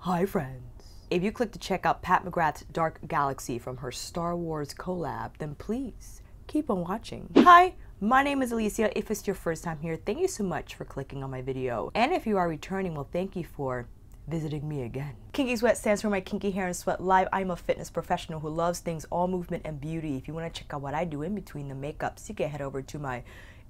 Hi friends. If you click to check out Pat McGrath's Dark Galaxy from her Star Wars collab, then please keep on watching. Hi, my name is Alicia. If it's your first time here, thank you so much for clicking on my video. And if you are returning, well, thank you for visiting me again. KINKYSWEAT stands for My Kinky Hair and Sweat Live. I'm a fitness professional who loves things all movement and beauty. If you want to check out what I do in between the makeups, you can head over to my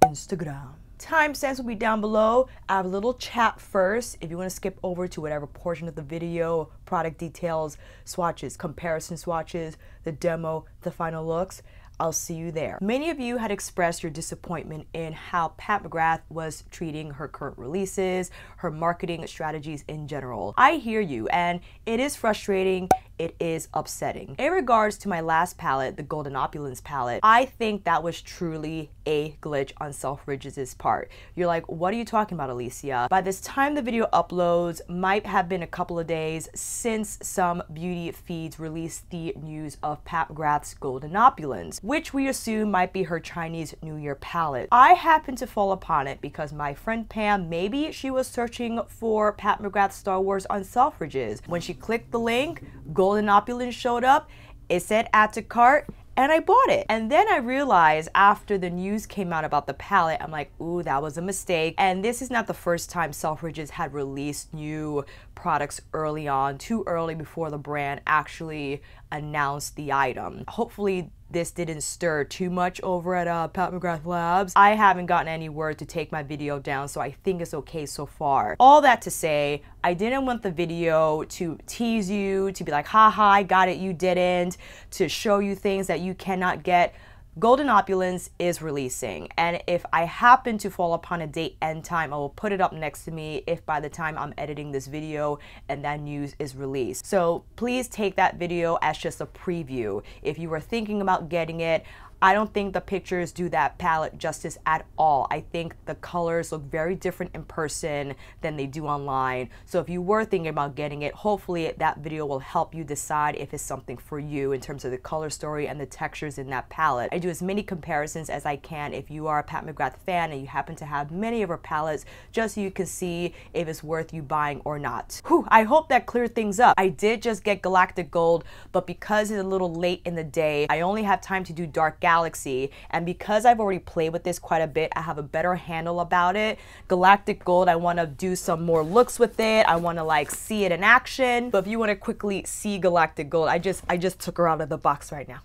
Instagram. Timestamps will be down below. I have a little chat first. If you want to skip over to whatever portion of the video, product details, swatches, comparison swatches, the demo, the final looks, I'll see you there. Many of you had expressed your disappointment in how Pat McGrath was treating her current releases, her marketing strategies in general. I hear you, and it is frustrating. It is upsetting. In regards to my last palette, the Golden Opulence palette, I think that was truly a glitch on Selfridges' part. You're like, what are you talking about, Alicia? By this time the video uploads, might have been a couple of days since some beauty feeds released the news of Pat McGrath's Golden Opulence, which we assume might be her Chinese New Year palette. I happened to fall upon it because my friend Pam, maybe she was searching for Pat McGrath's Star Wars on Selfridges. When she clicked the link, Golden Opulence showed up, it said add to cart, and I bought it. And then I realized after the news came out about the palette, I'm like, ooh, that was a mistake. And this is not the first time Selfridges had released new products early on, too early before the brand actually announced the item. Hopefully this didn't stir too much over at Pat McGrath Labs. I haven't gotten any word to take my video down, so I think it's okay so far. All that to say, I didn't want the video to tease you, to be like, haha, I got it, you didn't, to show you things that you cannot get. Golden Opulence is releasing, and if I happen to fall upon a date and time, I will put it up next to me if by the time I'm editing this video and that news is released. So please take that video as just a preview. If you were thinking about getting it, I don't think the pictures do that palette justice at all. I think the colors look very different in person than they do online. So if you were thinking about getting it, hopefully that video will help you decide if it's something for you in terms of the color story and the textures in that palette. I do as many comparisons as I can if you are a Pat McGrath fan and you happen to have many of her palettes, just so you can see if it's worth you buying or not. Whew, I hope that cleared things up. I did just get Galactic Gold, but because it's a little late in the day, I only have time to do Dark Galaxy, and because I've already played with this quite a bit, I have a better handle about it. Galactic Gold, I want to do some more looks with it. I want to like see it in action. But if you want to quickly see Galactic Gold, I just took her out of the box right now.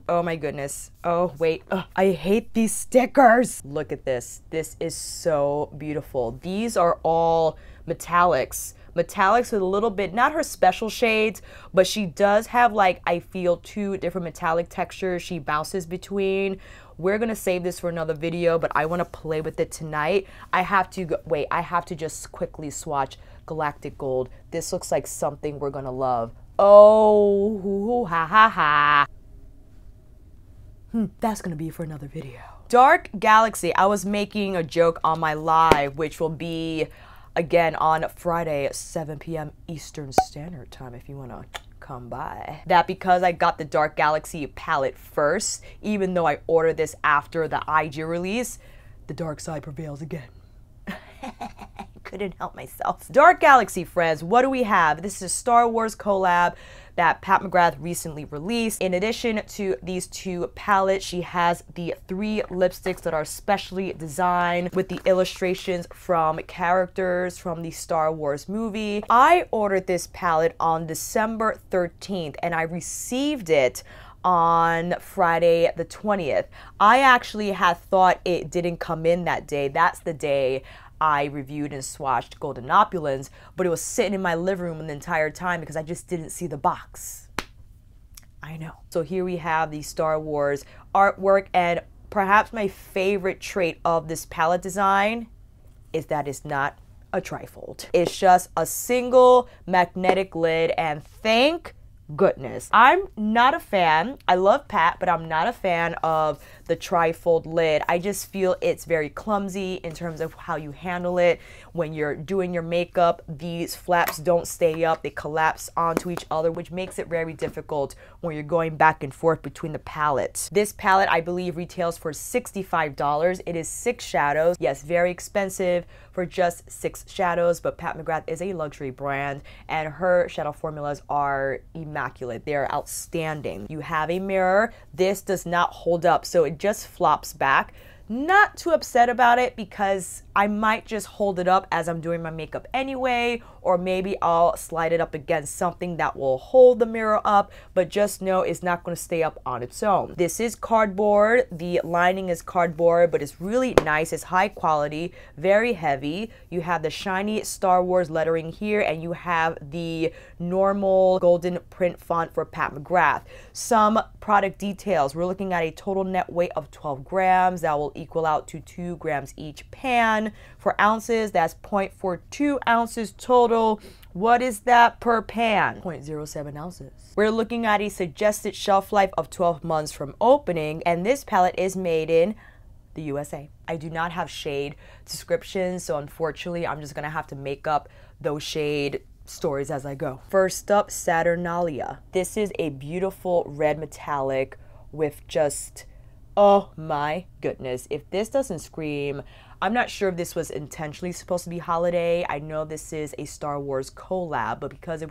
Oh my goodness. Oh wait, I hate these stickers. Look at this. This is so beautiful. These are all metallics. Metallics with a little bit, not her special shades, but she does have, like, I feel, two different metallic textures she bounces between. We're gonna save this for another video, but I want to play with it tonight. I have to just quickly swatch Galactic Gold. This looks like something we're gonna love. Oh, hoo, ha ha ha. That's gonna be for another video. Dark Galaxy, I was making a joke on my live, which will be again on Friday at 7 p.m. Eastern Standard Time if you want to come by. That because I got the Dark Galaxy palette first, even though I ordered this after the IG release, the dark side prevails again. Couldn't help myself. Dark Galaxy, friends, what do we have? This is a Star Wars collab that Pat McGrath recently released. In addition to these two palettes, she has the 3 lipsticks that are specially designed with the illustrations from characters from the Star Wars movie. I ordered this palette on December 13th and I received it on Friday the 20th. I actually had thought it didn't come in that day. That's the day I reviewed and swatched Golden Opulence, but it was sitting in my living room the entire time because I just didn't see the box. I know. So here we have the Star Wars artwork, and perhaps my favorite trait of this palette design is that it's not a trifold. It's just a single magnetic lid, and thank goodness. I'm not a fan. I love Pat, but I'm not a fan of the trifold lid. I just feel it's very clumsy in terms of how you handle it. When you're doing your makeup, these flaps don't stay up. They collapse onto each other, which makes it very difficult when you're going back and forth between the palettes. This palette, I believe, retails for $65. It is 6 shadows. Yes, very expensive for just 6 shadows, but Pat McGrath is a luxury brand and her shadow formulas are immaculate. They are outstanding. You have a mirror. This does not hold up, so it just flops back. Not too upset about it because I might just hold it up as I'm doing my makeup anyway, or maybe I'll slide it up against something that will hold the mirror up, but just know it's not going to stay up on its own. This is cardboard. The lining is cardboard, but it's really nice. It's high quality, very heavy. You have the shiny Star Wars lettering here, and you have the normal golden print font for Pat McGrath. Some product details. We're looking at a total net weight of 12 grams. That will equal out to 2 grams each pan. For ounces, that's 0.42 ounces total. What is that per pan? 0.07 ounces. We're looking at a suggested shelf life of 12 months from opening, and this palette is made in the USA. I do not have shade descriptions, so unfortunately, I'm just gonna have to make up those shade stories as I go. First up, Saturnalia. This is a beautiful red metallic with just, oh my goodness. If this doesn't scream, I'm not sure if this was intentionally supposed to be holiday. I know this is a Star Wars collab, but because it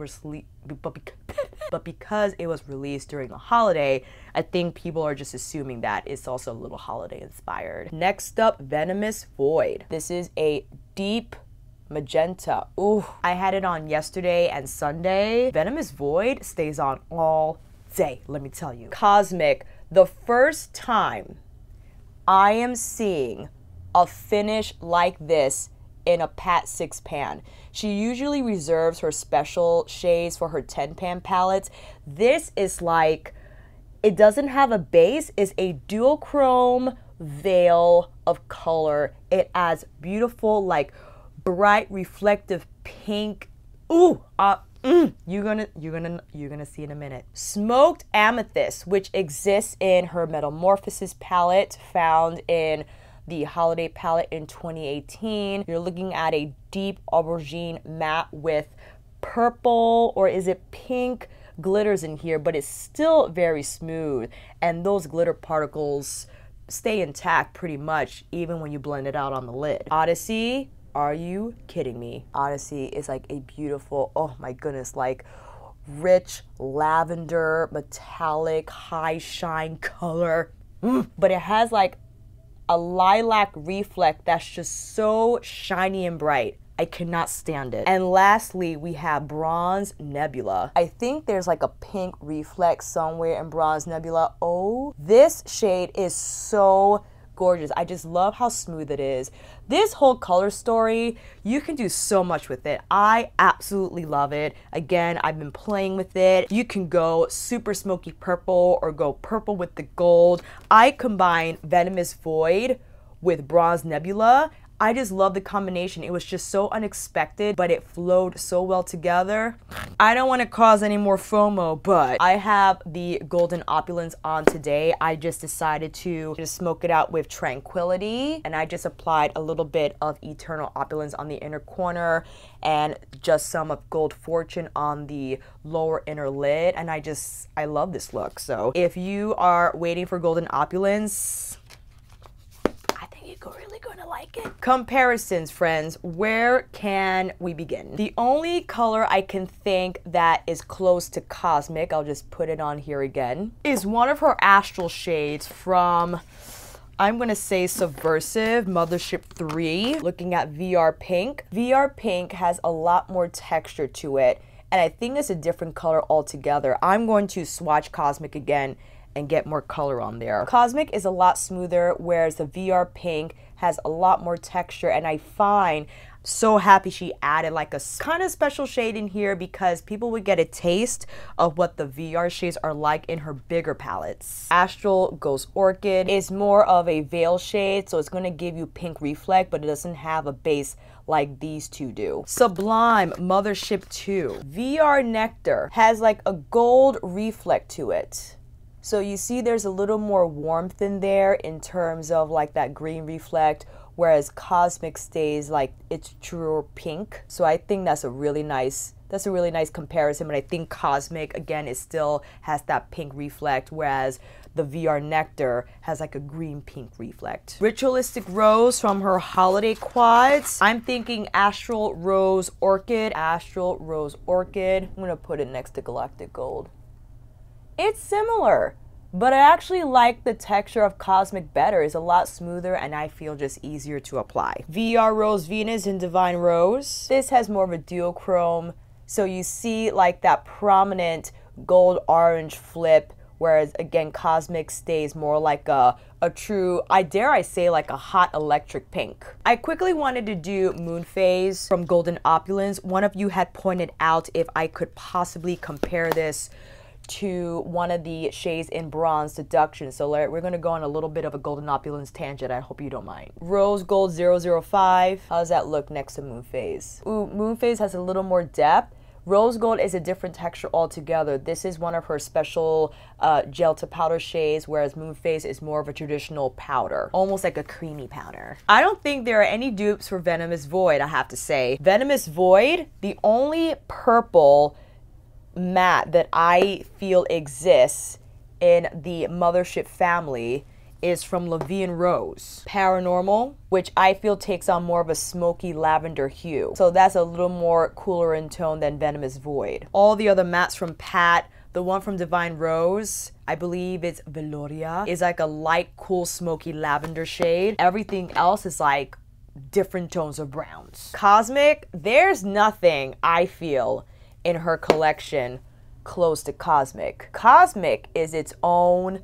was released during the holiday, I think people are just assuming that it's also a little holiday inspired. Next up, Venemous Void. This is a deep magenta. Ooh, I had it on yesterday and Sunday. Venemous Void stays on all day, let me tell you. Cosmik, the first time I am seeing a finish like this in a Pat 6 pan. She usually reserves her special shades for her 10 pan palettes. This is like, it doesn't have a base, it's a dual chrome veil of color. It adds beautiful, like bright reflective pink. Ooh, you're gonna see in a minute. Smoked Amethyst, which exists in her Metamorphosis palette, found in the holiday palette in 2018. You're looking at a deep aubergine matte with purple, or is it pink, glitters in here, but it's still very smooth, and those glitter particles stay intact pretty much even when you blend it out on the lid. Odyssey, are you kidding me? Odyssey is like a beautiful, oh my goodness, like rich lavender metallic high shine color, but it has like a lilac reflect that's just so shiny and bright. I cannot stand it. And lastly, we have Bronze Nebula. I think there's like a pink reflex somewhere in Bronze Nebula. Oh, this shade is so gorgeous. I just love how smooth it is. This whole color story, you can do so much with it. I absolutely love it. Again, I've been playing with it. You can go super smoky purple or go purple with the gold. I combine Venomous Void with Bronze Nebula. I just love the combination. It was just so unexpected, but it flowed so well together. I don't want to cause any more FOMO, but I have the Golden Opulence on today. I just decided to just smoke it out with Tranquility, and I just applied a little bit of Eternal Opulence on the inner corner and just some of Gold Fortune on the lower inner lid, and I love this look. So if you are waiting for Golden Opulence, you're really gonna like it. Comparisons, friends. Where can we begin? The only color I can think that is close to Cosmik, I'll just put it on here again, is one of her astral shades from, I'm gonna say, Subversive Mothership 3. Looking at VR Pink. VR Pink has a lot more texture to it, and I think it's a different color altogether. I'm going to swatch Cosmik again and get more color on there. Cosmik is a lot smoother, whereas the VR Pink has a lot more texture, and I find so happy she added like a kind of special shade in here because people would get a taste of what the VR shades are like in her bigger palettes. Astral Ghost Orchid is more of a veil shade, so it's going to give you pink reflect, but it doesn't have a base like these two do. Sublime Mothership 2. VR Nectar has like a gold reflect to it. So you see there's a little more warmth in there in terms of like that green reflect, whereas Cosmik stays like it's true pink. So I think that's a really nice comparison, but I think Cosmik again is still has that pink reflect, whereas the VR Nectar has like a green pink reflect. Ritualistic Rose from her holiday quads. I'm thinking Astral Rose Orchid. Astral Rose Orchid. I'm gonna put it next to Galactic Gold. It's similar, but I actually like the texture of Cosmik better. It's a lot smoother and I feel just easier to apply. VR Rose Venus in Divine Rose. This has more of a duochrome, so you see like that prominent gold orange flip, whereas again Cosmik stays more like a true, I dare I say, like a hot electric pink. I quickly wanted to do Moon Phase from Golden Opulence. One of you had pointed out if I could possibly compare this to one of the shades in Bronze Seduction. So we're going to go on a little bit of a Golden Opulence tangent. I hope you don't mind. Rose Gold 005. How does that look next to Moon Phase? Ooh, Moon Phase has a little more depth. Rose Gold is a different texture altogether. This is one of her special gel to powder shades, whereas Moon Phase is more of a traditional powder, almost like a creamy powder. I don't think there are any dupes for Venomous Void, I have to say. Venomous Void, the only purple matte that I feel exists in the Mothership family is from Levian Rose. Paranormal, which I feel takes on more of a smoky lavender hue. So that's a little more cooler in tone than Venomous Void. All the other mattes from Pat, the one from Divine Rose, I believe it's Veloria, is like a light, cool, smoky lavender shade. Everything else is like different tones of browns. Cosmik, there's nothing I feel in her collection close to Cosmik. Cosmik is its own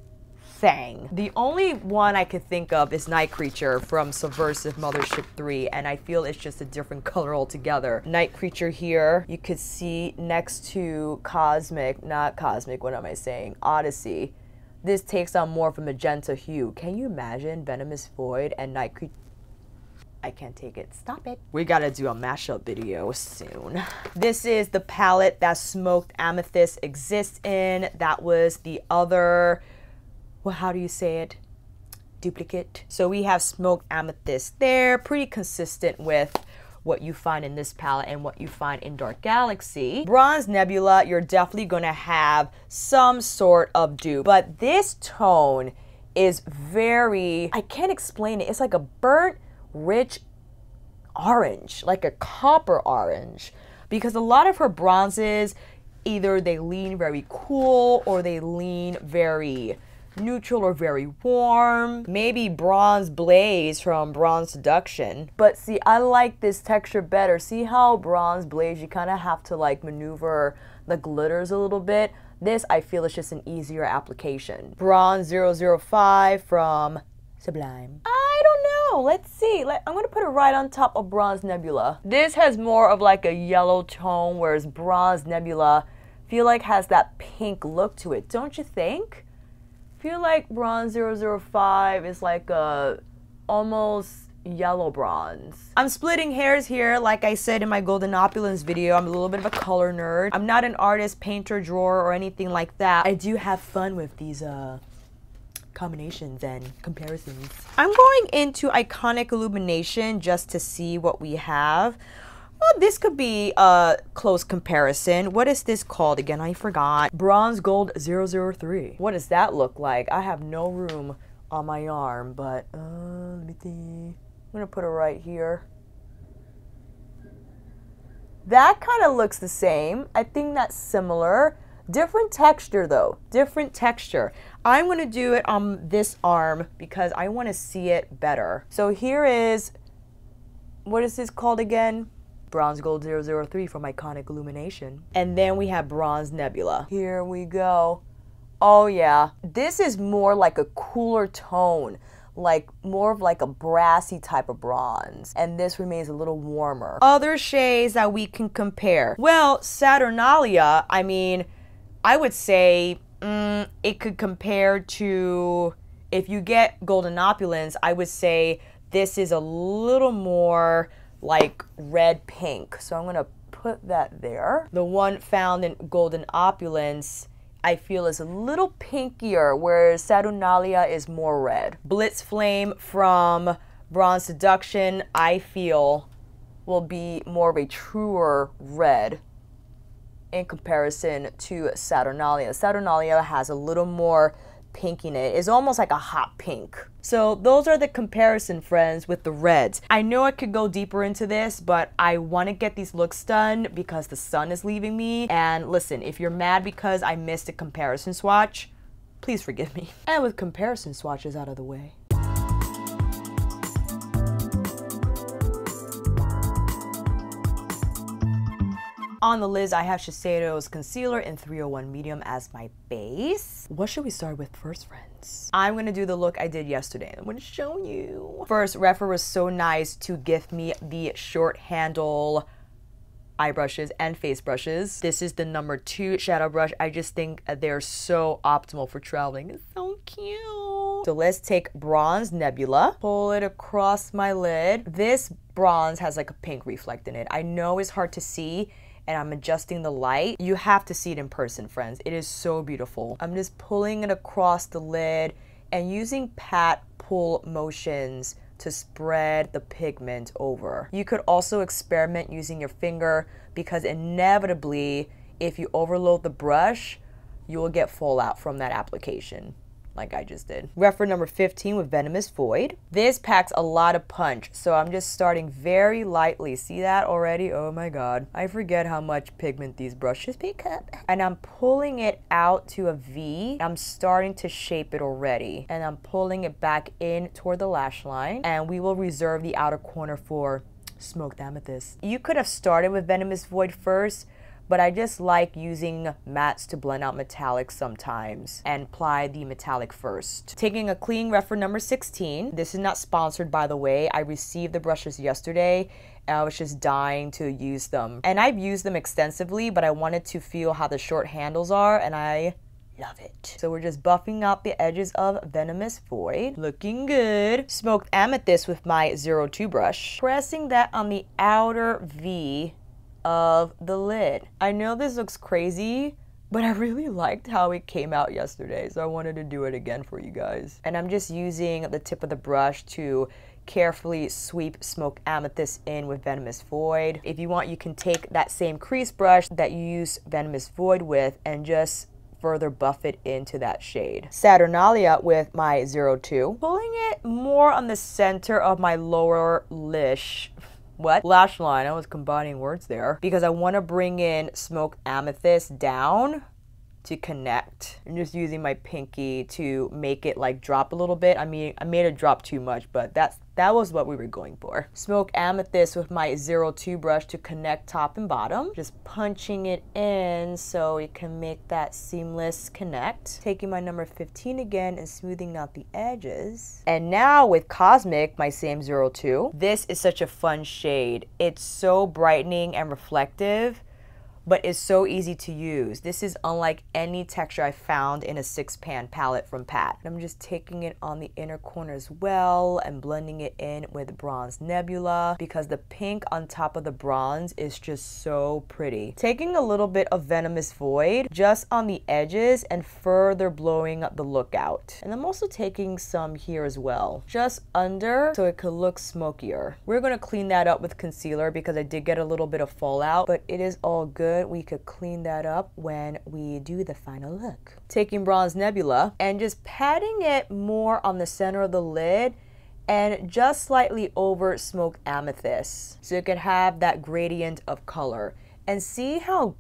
thing. The only one I could think of is Night Creature from Subversive Mothership 3, and I feel it's just a different color altogether. Night Creature here, you could see next to Cosmik, not Cosmik, what am I saying? Odyssey. This takes on more of a magenta hue. Can you imagine Venomous Void and Night Creature? I can't take it. Stop it. We gotta do a mashup video soon. This is the palette that Smoked Amethyst exists in. That was the other, well, how do you say it? Duplicate. So we have Smoked Amethyst there, pretty consistent with what you find in this palette and what you find in Dark Galaxy. Bronze Nebula, you're definitely gonna have some sort of dupe, but this tone is very, I can't explain it. It's like a burnt, rich orange, like a copper orange, because a lot of her bronzes, either they lean very cool or they lean very neutral or very warm. Maybe Bronze Blaze from Bronze Seduction. But see, I like this texture better. See how Bronze Blaze, you kind of have to like maneuver the glitters a little bit. This, I feel, is just an easier application. Bronze 005 from Sublime. I don't know. Let's see. I'm going to put it right on top of Bronze Nebula. This has more of like a yellow tone, whereas Bronze Nebula, feel like has that pink look to it. Don't you think? Feel like Bronze 005 is like a almost yellow bronze. I'm splitting hairs here. Like I said in my Golden Opulence video, I'm a little bit of a color nerd. I'm not an artist, painter, drawer, or anything like that. I do have fun with these combinations and comparisons. I'm going into Iconic Illumination just to see what we have. Well, this could be a close comparison. What is this called again? I forgot. Bronze Gold 003. What does that look like? I have no room on my arm, but let me see. I'm gonna put it right here. That kind of looks the same. I think that's similar. Different texture though, different texture. I'm gonna do it on this arm because I wanna see it better. So here is, what is this called again? Bronze Gold 003 from Iconic Illumination. And then we have Bronze Nebula. Here we go. Oh yeah, this is more like a cooler tone, like more of like a brassy type of bronze, and this remains a little warmer. Other shades that we can compare. Well, Saturnalia, I mean, I would say it could compare to, if you get Golden Opulence, I would say this is a little more like red pink. So I'm gonna put that there. The one found in Golden Opulence, I feel is a little pinkier, whereas Saturnalia is more red. Blitz Flame from Bronze Seduction, I feel will be more of a truer red in comparison to Saturnalia. Saturnalia has a little more pink in it. It's almost like a hot pink. So those are the comparison, friends, with the reds. I know I could go deeper into this, but I want to get these looks done because the sun is leaving me. And listen, if you're mad because I missed a comparison swatch, please forgive me. And with comparison swatches out of the way, on the lids, I have Shiseido's concealer in 301 medium as my base. What should we start with first, friends? I'm gonna do the look I did yesterday. I'm gonna show you. First, Rephr was so nice to gift me the short handle eye brushes and face brushes. This is the number 2 shadow brush. I just think they're so optimal for traveling. It's so cute. So let's take Bronze Nebula, pull it across my lid. This bronze has like a pink reflect in it. I know it's hard to see, and I'm adjusting the light. You have to see it in person, friends. It is so beautiful. I'm just pulling it across the lid and using pat pull motions to spread the pigment over. You could also experiment using your finger because inevitably, if you overload the brush, you will get fallout from that application, like I just did. Rephr number 15 with Venomous Void. This packs a lot of punch, so I'm just starting very lightly. See that already? Oh my god. I forget how much pigment these brushes pick up. And I'm pulling it out to a V. I'm starting to shape it already. And I'm pulling it back in toward the lash line. And we will reserve the outer corner for Smoked Amethyst. You could have started with Venomous Void first, but I just like using mattes to blend out metallics sometimes and apply the metallic first. Taking a clean Rephr number 16. This is not sponsored, by the way. I received the brushes yesterday and I was just dying to use them. And I've used them extensively, but I wanted to feel how the short handles are, and I love it. So we're just buffing out the edges of Venomous Void. Looking good. Smoked Amethyst with my 02 brush. Pressing that on the outer V of the lid. I know this looks crazy, but I really liked how it came out yesterday, so I wanted to do it again for you guys. And I'm just using the tip of the brush to carefully sweep Smoked Amethyst in with Venomous Void. If you want, you can take that same crease brush that you use Venomous Void with and just further buff it into that shade. Saturnalia with my 02. Pulling it more on the center of my lower lash line. I was combining words there because I want to bring in Smoked Amethyst down to connect. I'm just using my pinky to make it like drop a little bit. I mean, I made it drop too much, but that was what we were going for. Smoked Amethyst with my 02 brush to connect top and bottom. Just punching it in so it can make that seamless connect. Taking my number 15 again and smoothing out the edges. And now with Cosmik, my same 02. This is such a fun shade. It's so brightening and reflective, but it's so easy to use. This is unlike any texture I found in a 6-pan palette from Pat. I'm just taking it on the inner corner as well and blending it in with Bronze Nebula because the pink on top of the bronze is just so pretty. Taking a little bit of Venomous Void just on the edges and further blowing the look out. And I'm also taking some here as well, just under so it could look smokier. We're gonna clean that up with concealer because I did get a little bit of fallout, but it is all good. We could clean that up when we do the final look. Taking Bronze Nebula and just patting it more on the center of the lid and just slightly over Smoked Amethyst so it could have that gradient of color. And see how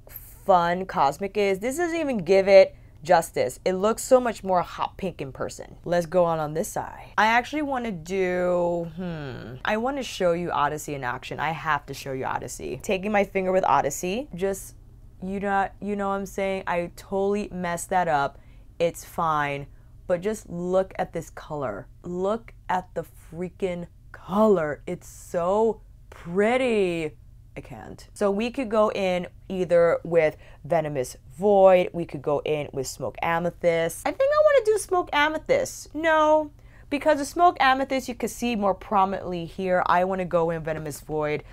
fun Cosmik is? This doesn't even give it justice. It looks so much more hot pink in person. Let's go on this side. I actually want to do, I want to show you Odyssey in action. I have to show you Odyssey. Taking my finger with Odyssey, just, you know what I'm saying? I totally messed that up. It's fine. But just look at this color. Look at the freaking color. It's so pretty. I can't. So we could go in either with Venomous Void. We could go in with Smoke Amethyst. I think I want to do Smoke Amethyst. No, because the Smoke Amethyst you can see more prominently here. I want to go in Venomous Void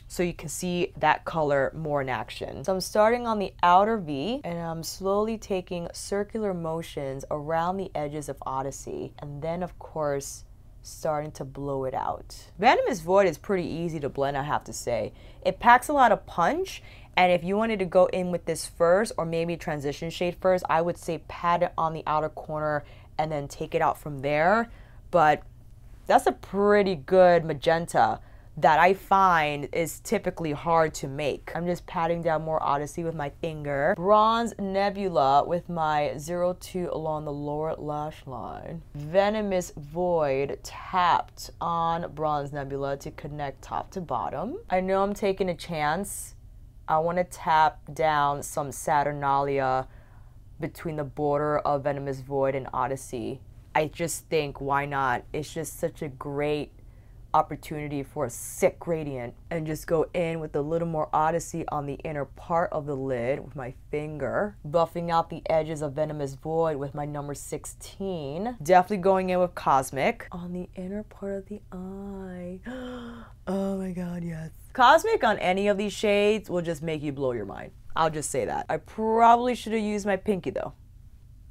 so you can see that color more in action. So I'm starting on the outer V and I'm slowly taking circular motions around the edges of Odyssey. And then of course, starting to blow it out. Venomous Void is pretty easy to blend, I have to say. It packs a lot of punch, and if you wanted to go in with this first, or maybe transition shade first, I would say pat it on the outer corner and then take it out from there. But that's a pretty good magenta that I find is typically hard to make. I'm just patting down more Odyssey with my finger. Bronze Nebula with my 02 along the lower lash line. Venomous Void tapped on Bronze Nebula to connect top to bottom. I know I'm taking a chance. I want to tap down some Saturnalia between the border of Venomous Void and Odyssey. I just think, why not? It's just such a great opportunity for a sick gradient, and just go in with a little more Odyssey on the inner part of the lid with my finger, buffing out the edges of Venomous Void with my number 16. Definitely going in with Cosmik on the inner part of the eye. Oh my god, yes. Cosmik on any of these shades will just make you blow your mind. I'll just say that. I probably should have used my pinky though.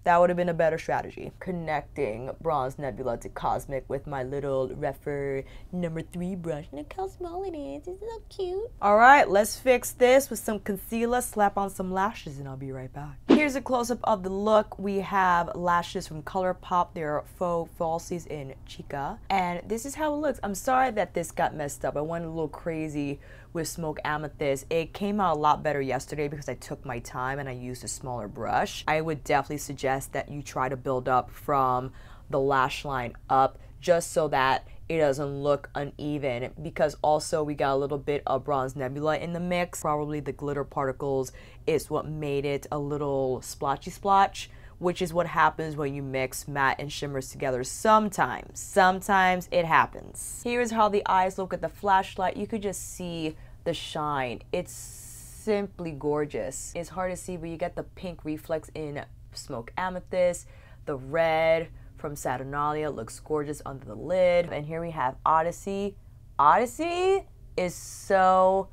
That would have been a better strategy. Connecting Bronze Nebula to Cosmik with my little Refer number 3 brush. Look how small it is. Isn't that cute? All right, let's fix this with some concealer, slap on some lashes, and I'll be right back. Here's a close-up of the look. We have lashes from ColourPop. They're faux falsies in Chica. And this is how it looks. I'm sorry that this got messed up. I went a little crazy with Smoke Amethyst. It came out a lot better yesterday because I took my time and I used a smaller brush. I would definitely suggest that you try to build up from the lash line up just so that it doesn't look uneven, because also we got a little bit of Bronze Nebula in the mix. Probably the glitter particles is what made it a little splotchy splotch, which is what happens when you mix matte and shimmers together sometimes. Sometimes it happens. Here's how the eyes look at the flashlight. You could just see the shine. It's simply gorgeous. It's hard to see, but you get the pink reflex in Smoke Amethyst. The red from Saturnalia looks gorgeous under the lid. And here we have Odyssey. Odyssey is so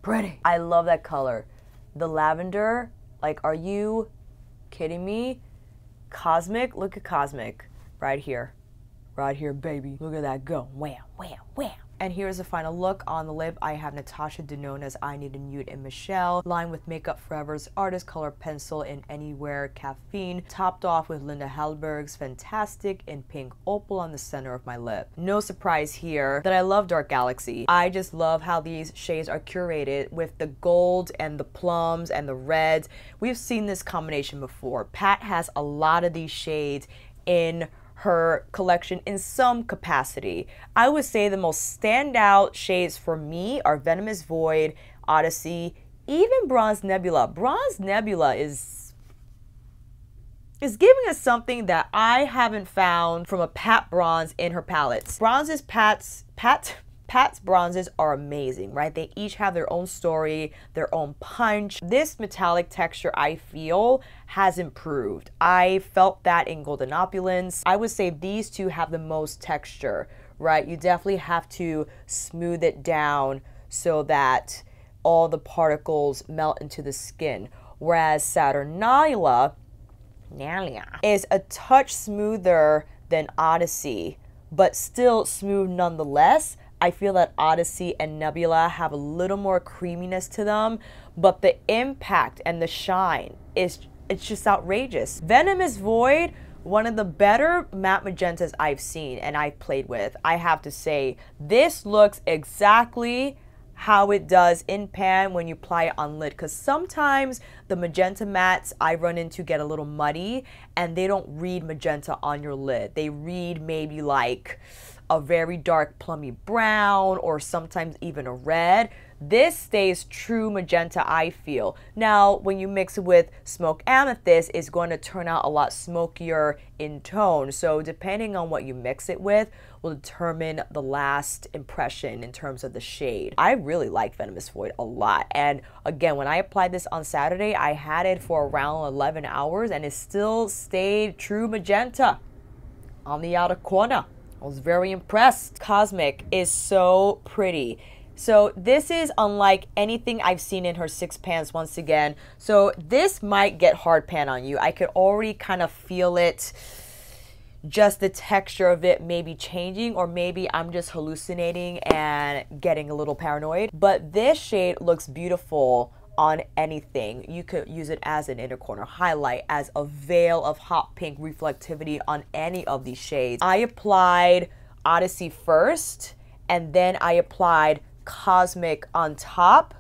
pretty. I love that color. The lavender, like, are you kidding me? Cosmik, look at Cosmik right here. Right here, baby. Look at that go. Wham, wham, wham. And here's the final look. On the lip, I have Natasha Denona's I Need a Nude in Michelle, lined with Makeup Forever's Artist Color Pencil in Anywhere Caffeine, topped off with Linda Hallberg's Fantastic in Pink Opal on the center of my lip. No surprise here that I love Dark Galaxy. I just love how these shades are curated with the gold and the plums and the reds. We've seen this combination before. Pat has a lot of these shades in her collection in some capacity. I would say the most standout shades for me are Venomous Void, Odyssey, even Bronze Nebula. Bronze Nebula is giving us something that I haven't found from a Pat bronze in her palettes. Pat's bronzes are amazing, right? They each have their own story, their own punch. This metallic texture, I feel, has improved. I felt that in Golden Opulence. I would say these two have the most texture, right? You definitely have to smooth it down so that all the particles melt into the skin. Whereas Saturnalia is a touch smoother than Odyssey, but still smooth nonetheless. I feel that Odyssey and Nebula have a little more creaminess to them, but the impact and the shine it's just outrageous. Venomous Void, one of the better matte magentas I've seen and I've played with. I have to say, this looks exactly how it does in pan when you apply it on lid, because sometimes the magenta mattes I run into get a little muddy and they don't read magenta on your lid. They read maybe like a very dark plummy brown or sometimes even a red. This stays true magenta, I feel. Now, when you mix it with smoke amethyst, it's going to turn out a lot smokier in tone. So depending on what you mix it with will determine the last impression in terms of the shade. I really like Venomous Void a lot. And again, when I applied this on Saturday, I had it for around 11 hours and it still stayed true magenta on the outer corner. I was very impressed. Cosmik is so pretty. So this is unlike anything I've seen in her 6 pans once again. So this might get hard pan on you. I could already kind of feel it, just the texture of it maybe changing, or maybe I'm just hallucinating and getting a little paranoid. But this shade looks beautiful on anything. You could use it as an inner corner highlight, as a veil of hot pink reflectivity on any of these shades. I applied Odyssey first, and then I applied Cosmik on top.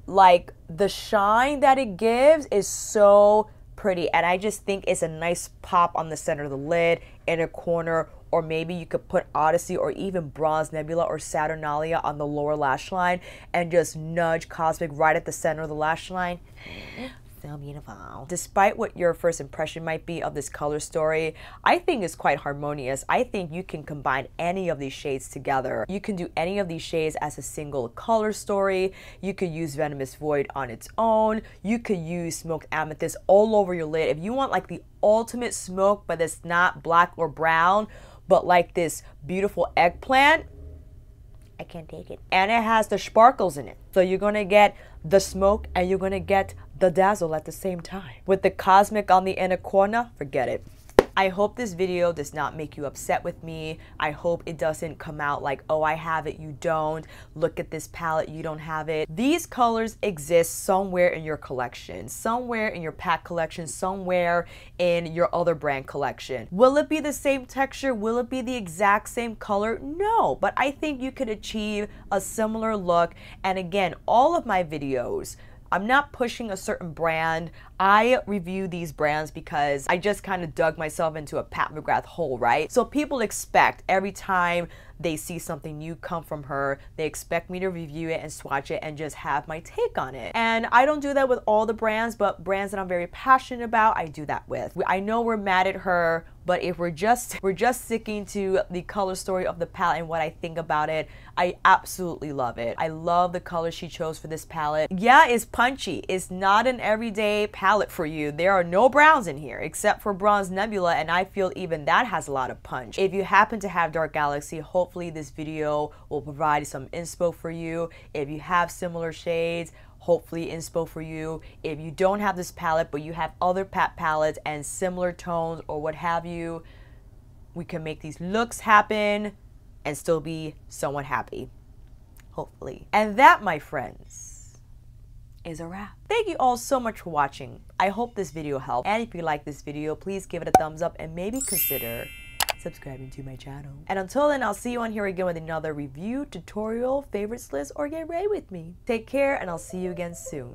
Like, the shine that it gives is so pretty, and I just think it's a nice pop on the center of the lid, inner corner, or maybe you could put Odyssey or even Bronze Nebula or Saturnalia on the lower lash line and just nudge Cosmik right at the center of the lash line. So beautiful. Despite what your first impression might be of this color story, I think it's quite harmonious. I think you can combine any of these shades together. You can do any of these shades as a single color story. You could use Venomous Void on its own. You could use Smoked Amethyst all over your lid. If you want like the ultimate smoke, but it's not black or brown, but like this beautiful eggplant, I can't take it. And it has the sparkles in it. So you're gonna get the smoke and you're gonna get the dazzle at the same time. With the Cosmik on the inner corner, forget it. I hope this video does not make you upset with me. I hope it doesn't come out like, oh, I have it, you don't. Look at this palette, you don't have it. These colors exist somewhere in your collection, somewhere in your pack collection, somewhere in your other brand collection. Will it be the same texture? Will it be the exact same color? No, but I think you could achieve a similar look. And again, all of my videos, I'm not pushing a certain brand. I review these brands because I just kind of dug myself into a Pat McGrath hole, right? So people expect every time they see something new come from her, they expect me to review it and swatch it and just have my take on it. And I don't do that with all the brands, but brands that I'm very passionate about, I do that with. I know we're mad at her, but if we're just sticking to the color story of the palette and what I think about it, I absolutely love it. I love the color she chose for this palette. Yeah, it's punchy. It's not an everyday palette for you. There are no browns in here except for Bronze Nebula, and I feel even that has a lot of punch. If you happen to have Dark Galaxy, hopefully this video will provide some inspo for you. If you have similar shades, hopefully inspo for you. If you don't have this palette but you have other Pat palettes and similar tones or what have you, we can make these looks happen and still be somewhat happy, hopefully. And that, my friends, is a wrap. Thank you all so much for watching. I hope this video helped, and if you like this video, please give it a thumbs up and maybe consider subscribing to my channel. And until then, I'll see you on here again with another review, tutorial, favorites list, or get ready with me. Take care, and I'll see you again soon.